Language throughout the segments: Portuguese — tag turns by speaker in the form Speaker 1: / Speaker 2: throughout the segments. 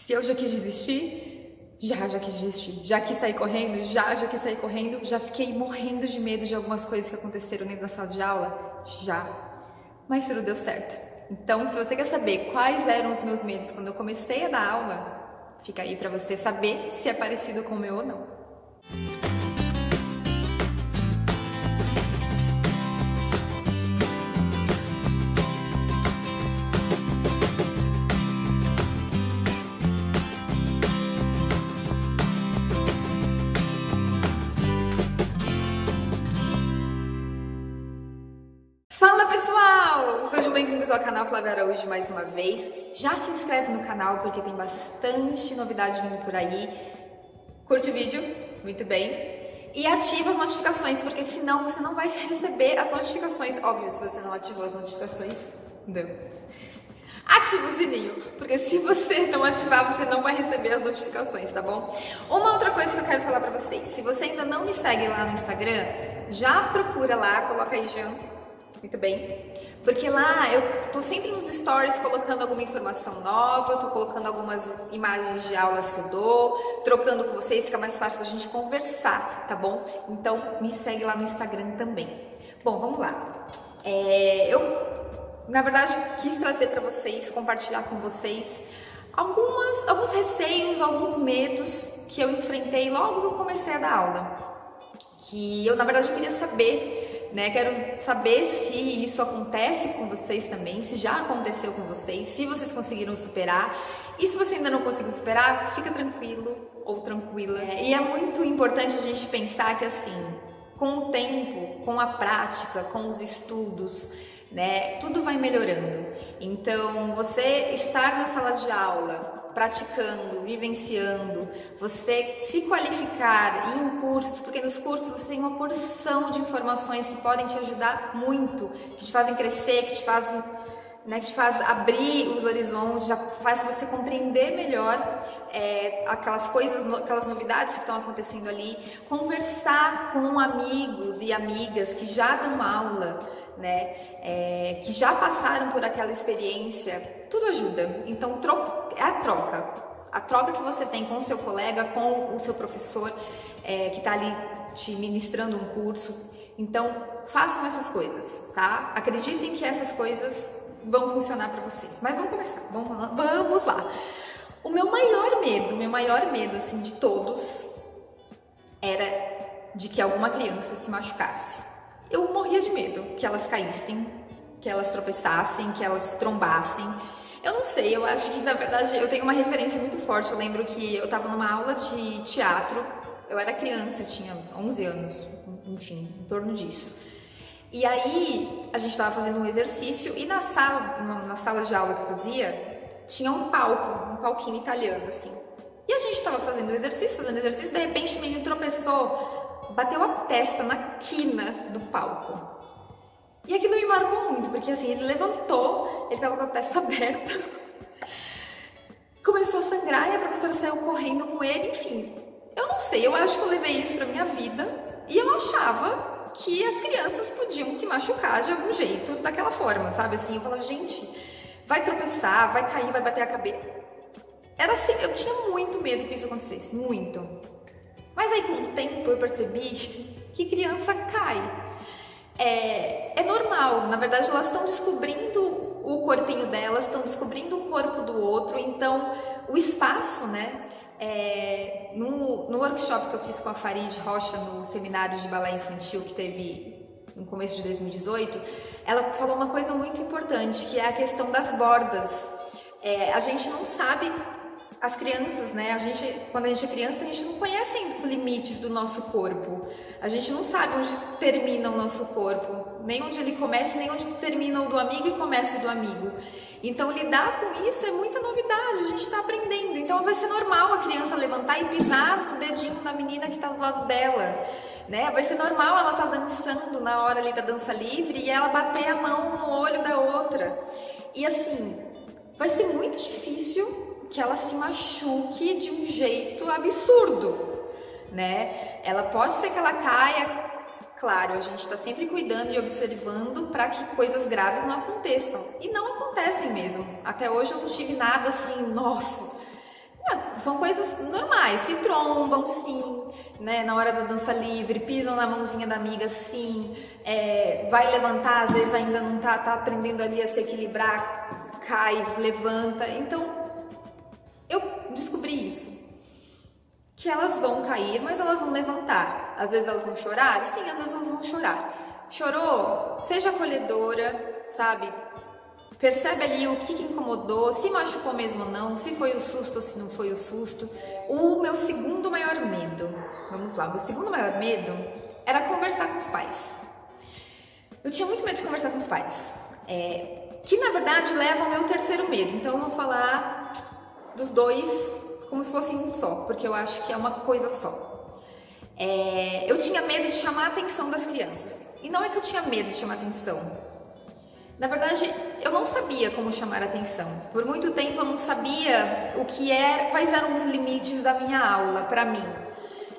Speaker 1: Se eu já quis desistir, já quis desistir. Já quis sair correndo, já quis sair correndo. Já fiquei morrendo de medo de algumas coisas que aconteceram dentro da sala de aula, já. Mas tudo deu certo. Então, se você quer saber quais eram os meus medos quando eu comecei a dar aula, fica aí pra você saber se é parecido com o meu ou não. Fala pessoal! Sejam bem-vindos ao canal Flávia Araújo mais uma vez. Já se inscreve no canal porque tem bastante novidade vindo por aí. Curte o vídeo, muito bem. E ativa as notificações, porque senão você não vai receber as notificações. Óbvio, se você não ativou as notificações, não. Ativa o sininho, porque se você não ativar, você não vai receber as notificações, tá bom? Uma outra coisa que eu quero falar pra vocês. Se você ainda não me segue lá no Instagram, já procura lá, coloca aí Jean. Muito bem, porque lá eu tô sempre nos stories colocando alguma informação nova, eu tô colocando algumas imagens de aulas que eu dou, trocando com vocês, fica mais fácil da gente conversar, tá bom? Então me segue lá no Instagram também. Bom, vamos lá. Eu, na verdade, quis trazer para vocês, compartilhar com vocês alguns receios, alguns medos que eu enfrentei logo que eu comecei a dar aula. Que eu, na verdade, queria saber, né? Quero saber se isso acontece com vocês também, se já aconteceu com vocês, se vocês conseguiram superar. E se você ainda não conseguiu superar, fica tranquilo ou tranquila. E é muito importante a gente pensar que, assim, com o tempo, com a prática, com os estudos, né, tudo vai melhorando. Então, você estar na sala de aula, praticando, vivenciando, você se qualificar em cursos, porque nos cursos você tem uma porção de informações que podem te ajudar muito, que te fazem crescer, que te fazem, né, que te faz abrir os horizontes, já faz você compreender melhor aquelas coisas, aquelas novidades que estão acontecendo ali, conversar com amigos e amigas que já dão aula, né, que já passaram por aquela experiência, tudo ajuda. Então é a troca que você tem com o seu colega, com o seu professor que está ali te ministrando um curso. Então façam essas coisas, tá? Acreditem que essas coisas vão funcionar para vocês. Mas vamos começar, vamos lá. O meu maior medo assim de todos era de que alguma criança se machucasse. Eu morria de medo que elas caíssem, que elas tropeçassem, que elas se trombassem. Eu não sei, eu acho que na verdade eu tenho uma referência muito forte. Eu lembro que eu estava numa aula de teatro, eu era criança, eu tinha 11 anos, enfim, em torno disso. E aí a gente estava fazendo um exercício e na sala de aula que eu fazia, tinha um palquinho italiano assim. E a gente estava fazendo exercício, de repente o menino tropeçou, bateu a testa na quina do palco. E aquilo me marcou muito, porque assim, ele levantou, ele tava com a testa aberta, começou a sangrar e a professora saiu correndo com ele, enfim. Eu não sei, eu acho que eu levei isso pra minha vida e eu achava que as crianças podiam se machucar de algum jeito, daquela forma, sabe? Assim, eu falava, gente, vai tropeçar, vai cair, vai bater a cabeça. Era assim, eu tinha muito medo que isso acontecesse, muito. Mas aí com o tempo eu percebi que criança cai. É normal, na verdade elas estão descobrindo o corpinho delas, estão descobrindo o corpo do outro, então o espaço, né? No workshop que eu fiz com a Farid Rocha no seminário de balé infantil que teve no começo de 2018, ela falou uma coisa muito importante, que é a questão das bordas. A gente não sabe, as crianças, né? Quando a gente é criança, a gente não conhece ainda os limites do nosso corpo. A gente não sabe onde termina o nosso corpo, nem onde ele começa, nem onde termina o do amigo e começa o do amigo. Então, lidar com isso é muita novidade, a gente está aprendendo. Então, vai ser normal a criança levantar e pisar no dedinho da menina que está do lado dela, né? Vai ser normal ela estar dançando na hora ali da dança livre e ela bater a mão no olho da outra. E assim, vai ser muito difícil que ela se machuque de um jeito absurdo, né? Ela pode ser que ela caia, claro, a gente está sempre cuidando e observando para que coisas graves não aconteçam. E não acontecem mesmo. Até hoje eu não tive nada assim, nossa, são coisas normais, se trombam, sim, né? Na hora da dança livre, pisam na mãozinha da amiga, sim, vai levantar, às vezes ainda não tá aprendendo ali a se equilibrar, cai, levanta. Então, eu descobri isso, que elas vão cair, mas elas vão levantar. Às vezes elas vão chorar, sim, às vezes elas vão chorar. Chorou? Seja acolhedora, sabe? Percebe ali o que incomodou, se machucou mesmo ou não, se foi o susto ou se não foi o susto. O meu segundo maior medo, vamos lá, meu segundo maior medo era conversar com os pais. Eu tinha muito medo de conversar com os pais, que na verdade leva ao meu terceiro medo. Então eu vou falar dos dois como se fossem um só, porque eu acho que é uma coisa só. Eu tinha medo de chamar a atenção das crianças. E não é que eu tinha medo de chamar a atenção. Na verdade, eu não sabia como chamar a atenção. Por muito tempo eu não sabia quais eram os limites da minha aula para mim.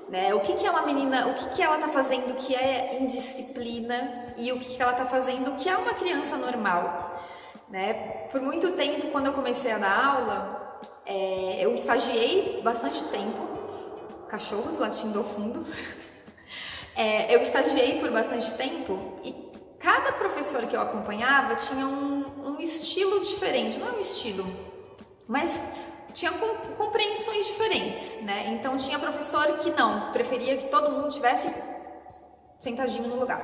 Speaker 1: Né? O que é uma menina, o que ela está fazendo que é indisciplina e o que ela está fazendo que é uma criança normal. Né? Por muito tempo, quando eu comecei a dar aula, eu estagiei bastante tempo, cachorros latindo ao fundo, eu estagiei por bastante tempo e cada professor que eu acompanhava tinha um estilo diferente, não é um estilo, mas tinha compreensões diferentes, né? Então tinha professor que não, preferia que todo mundo tivesse sentadinho no lugar.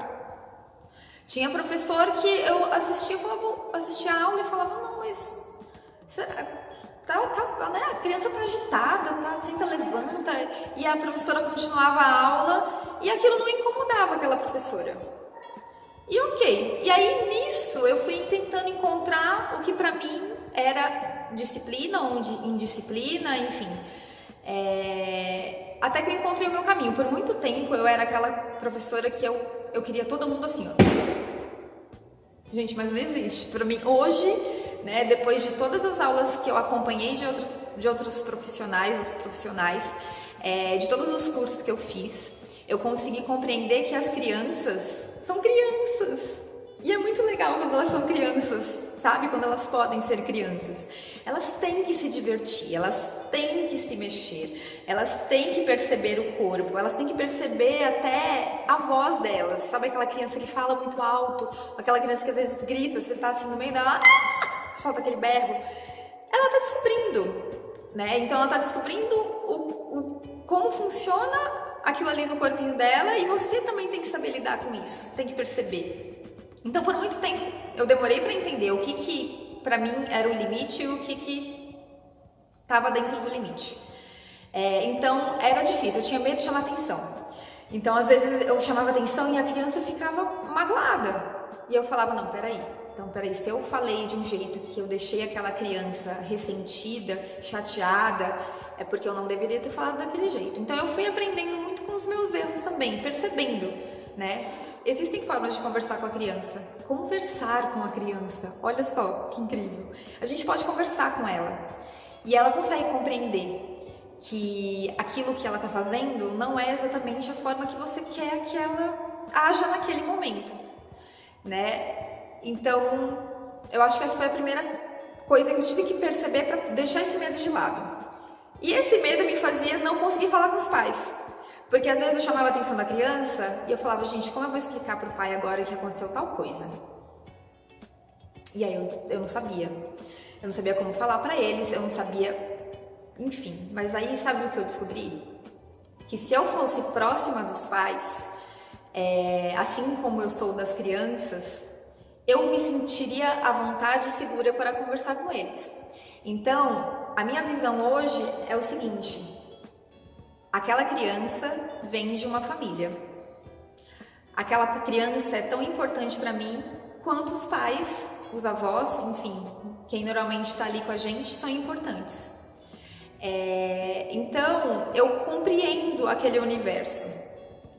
Speaker 1: Tinha professor que eu assistia a aula e falava, não, mas né? A criança tá agitada, senta, levanta, e a professora continuava a aula e aquilo não incomodava aquela professora. E ok, e aí nisso eu fui tentando encontrar o que pra mim era disciplina ou indisciplina, enfim. Até que eu encontrei o meu caminho. Por muito tempo eu era aquela professora que eu queria todo mundo assim, ó. Gente, mas não existe. Pra mim, hoje, né, depois de todas as aulas que eu acompanhei de outros profissionais, de todos os cursos que eu fiz, eu consegui compreender que as crianças são crianças. E é muito legal quando elas são crianças, sabe? Quando elas podem ser crianças. Elas têm que se divertir, elas têm que se mexer, elas têm que perceber o corpo, elas têm que perceber até a voz delas. Sabe aquela criança que fala muito alto, aquela criança que às vezes grita, você tá assim no meio dela, solta aquele berro. Ela tá descobrindo, né? Então ela tá descobrindo como funciona aquilo ali no corpinho dela e você também tem que saber lidar com isso, tem que perceber. Então, por muito tempo, eu demorei para entender o que para mim era o limite e o que estava dentro do limite. Então, era difícil, eu tinha medo de chamar atenção. Então, às vezes, eu chamava atenção e a criança ficava magoada. E eu falava, não, peraí, se eu falei de um jeito que eu deixei aquela criança ressentida, chateada, é porque eu não deveria ter falado daquele jeito. Então eu fui aprendendo muito com os meus erros também, percebendo, né? Existem formas de conversar com a criança. Conversar com a criança, olha só que incrível. A gente pode conversar com ela e ela consegue compreender que aquilo que ela está fazendo não é exatamente a forma que você quer que ela haja naquele momento, né? Então, eu acho que essa foi a primeira coisa que eu tive que perceber para deixar esse medo de lado. E esse medo me fazia não conseguir falar com os pais. Porque às vezes eu chamava a atenção da criança e eu falava, gente, como eu vou explicar pro pai agora que aconteceu tal coisa? E aí eu não sabia. Eu não sabia como falar pra eles, eu não sabia, enfim. Mas aí sabe o que eu descobri? Que se eu fosse próxima dos pais, assim como eu sou das crianças, eu me sentiria à vontade e segura para conversar com eles. Então, a minha visão hoje é o seguinte: aquela criança vem de uma família. Aquela criança é tão importante para mim quanto os pais, os avós, enfim, quem normalmente está ali com a gente, são importantes. Então, eu compreendo aquele universo,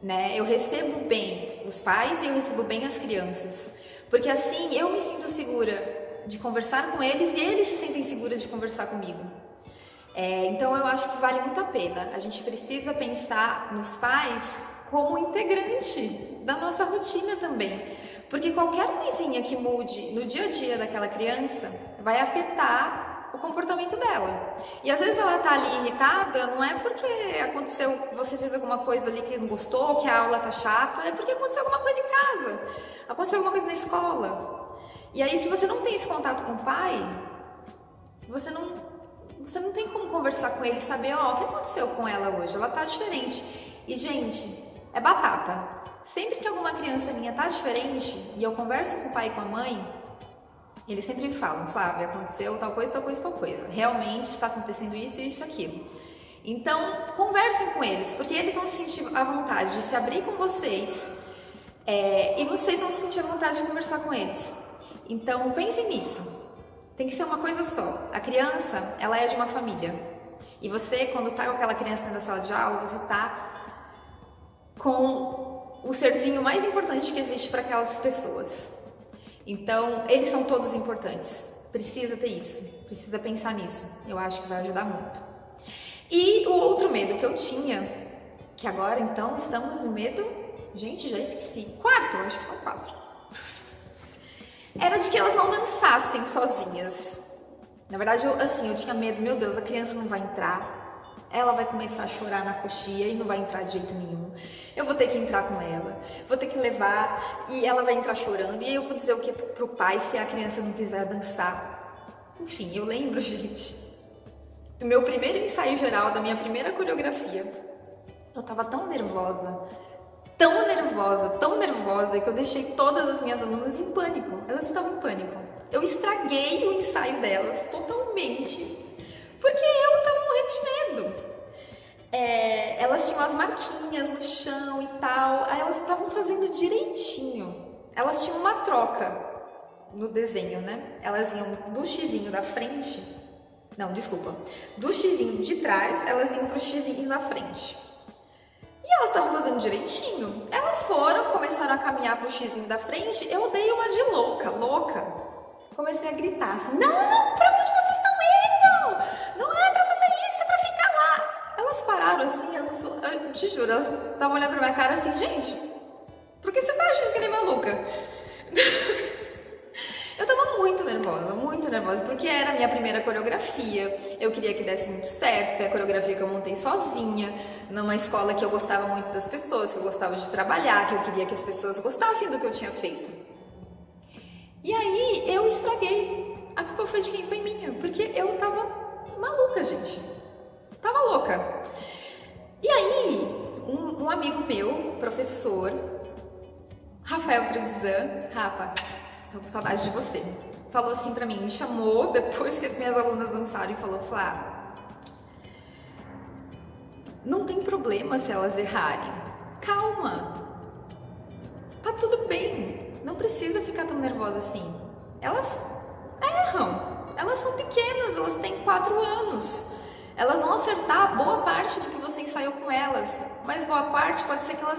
Speaker 1: né? Eu recebo bem os pais e eu recebo bem as crianças, porque assim eu me sinto segura de conversar com eles e eles se sentem seguros de conversar comigo. Então eu acho que vale muito a pena. A gente precisa pensar nos pais como integrante da nossa rotina também, porque qualquer coisinha que mude no dia a dia daquela criança vai afetar o comportamento dela. E às vezes ela tá ali irritada, não é porque aconteceu, você fez alguma coisa ali que não gostou, que a aula tá chata, é porque aconteceu alguma coisa em casa, aconteceu alguma coisa na escola. E aí, se você não tem esse contato com o pai, você não tem como conversar com ele e saber, ó, o que aconteceu com ela hoje? Ela tá diferente. E, gente, é batata. Sempre que alguma criança minha tá diferente e eu converso com o pai e com a mãe, eles sempre me falam, Flávia, aconteceu tal coisa, tal coisa, tal coisa. Realmente está acontecendo isso, isso, aquilo. Então, conversem com eles, porque eles vão se sentir à vontade de se abrir com vocês, e vocês vão se sentir à vontade de conversar com eles. Então, pensem nisso. Tem que ser uma coisa só. A criança, ela é de uma família. E você, quando tá com aquela criança dentro da sala de aula, você tá com o serzinho mais importante que existe para aquelas pessoas. Então, eles são todos importantes. Precisa ter isso. Precisa pensar nisso. Eu acho que vai ajudar muito. E o outro medo que eu tinha, que agora, então, estamos no medo... Gente, já esqueci. Quarto, acho que são 4. Era de que elas não dançassem sozinhas. Na verdade, eu tinha medo, meu Deus, a criança não vai entrar, ela vai começar a chorar na coxia e não vai entrar de jeito nenhum. Eu vou ter que entrar com ela, vou ter que levar e ela vai entrar chorando. E aí eu vou dizer o que pro pai se a criança não quiser dançar. Enfim, eu lembro, gente, do meu primeiro ensaio geral, da minha primeira coreografia. Eu tava tão nervosa, que eu deixei todas as minhas alunas em pânico. Elas estavam em pânico. Eu estraguei o ensaio delas totalmente, porque eu tava morrendo de medo. Elas tinham as marquinhas no chão e tal, aí elas estavam fazendo direitinho. Elas tinham uma troca no desenho, né? Elas iam do xizinho da frente, do xizinho de trás, elas iam pro xizinho da frente. E elas estavam fazendo direitinho. Elas começaram a caminhar pro xizinho da frente, eu dei uma de louca. Comecei a gritar assim, não, pra onde vocês estão indo? Não é pra fazer isso, é pra ficar lá. Elas pararam assim, eu te juro, elas estavam olhando pra minha cara assim, gente, por que você tá agindo que nem maluca? Eu tava muito nervosa, porque era a minha primeira coreografia, eu queria que desse muito certo, foi a coreografia que eu montei sozinha, numa escola que eu gostava muito das pessoas, que eu gostava de trabalhar, que eu queria que as pessoas gostassem do que eu tinha feito. E aí eu estraguei, a culpa foi de quem? Foi minha, porque eu tava maluca, gente, tava louca. E aí, um amigo meu, professor, Rafael Trevisan, Rafa, tô com saudade de você, falou assim pra mim, me chamou depois que as minhas alunas dançaram e falou, Flá, não tem problema se elas errarem, calma, tá tudo bem, não precisa ficar tão nervosa assim, elas erram, elas são pequenas, elas têm 4 anos, elas vão acertar boa parte do que você ensaiou com elas, mas boa parte pode ser que elas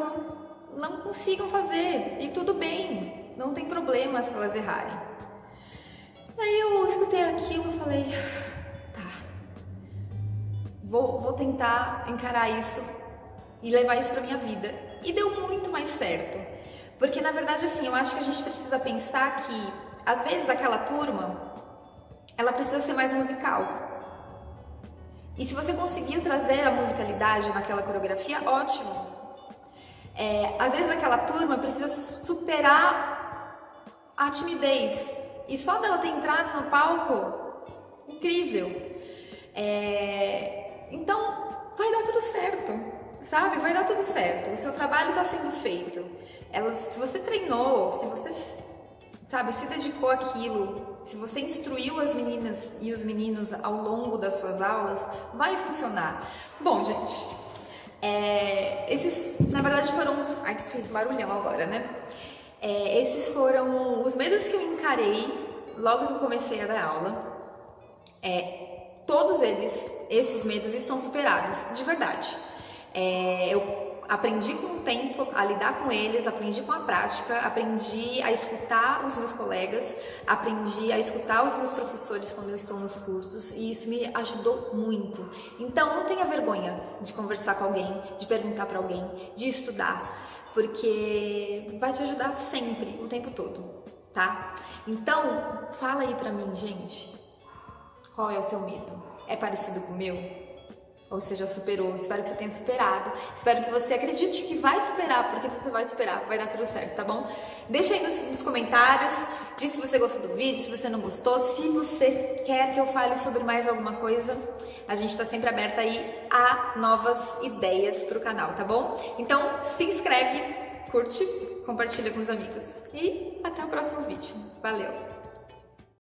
Speaker 1: não consigam fazer, e tudo bem, não tem problema se elas errarem. Aí eu escutei aquilo e falei, tá, vou tentar encarar isso e levar isso pra minha vida. E deu muito mais certo, porque na verdade assim, eu acho que a gente precisa pensar que às vezes aquela turma, ela precisa ser mais musical. E se você conseguiu trazer a musicalidade naquela coreografia, ótimo. Às vezes aquela turma precisa superar a timidez, e só dela ter entrado no palco, incrível. Então vai dar tudo certo, sabe? Vai dar tudo certo, o seu trabalho está sendo feito. Se você treinou, se você, sabe, se dedicou àquilo, se você instruiu as meninas e os meninos ao longo das suas aulas, vai funcionar. Bom, gente, esses na verdade foram os... Ai, fiz barulhão agora, né? Esses foram os medos que eu encarei logo que eu comecei a dar aula. Todos esses medos estão superados, de verdade. Eu aprendi com o tempo a lidar com eles, aprendi com a prática, aprendi a escutar os meus colegas, aprendi a escutar os meus professores quando eu estou nos cursos, e isso me ajudou muito. Então não tenha vergonha de conversar com alguém, de perguntar para alguém, de estudar, porque vai te ajudar sempre, o tempo todo, tá? Então, fala aí pra mim, gente, Qual é o seu medo? É parecido com o meu? Ou seja, superou? Espero que você tenha superado. Espero que você acredite que vai superar, porque você vai superar, vai dar tudo certo, tá bom? Deixa aí nos comentários, diz se você gostou do vídeo, se você não gostou, se você quer que eu fale sobre mais alguma coisa. A gente tá sempre aberta aí a novas ideias pro canal, tá bom? Então, se inscreve, curte, compartilha com os amigos. E até o próximo vídeo. Valeu!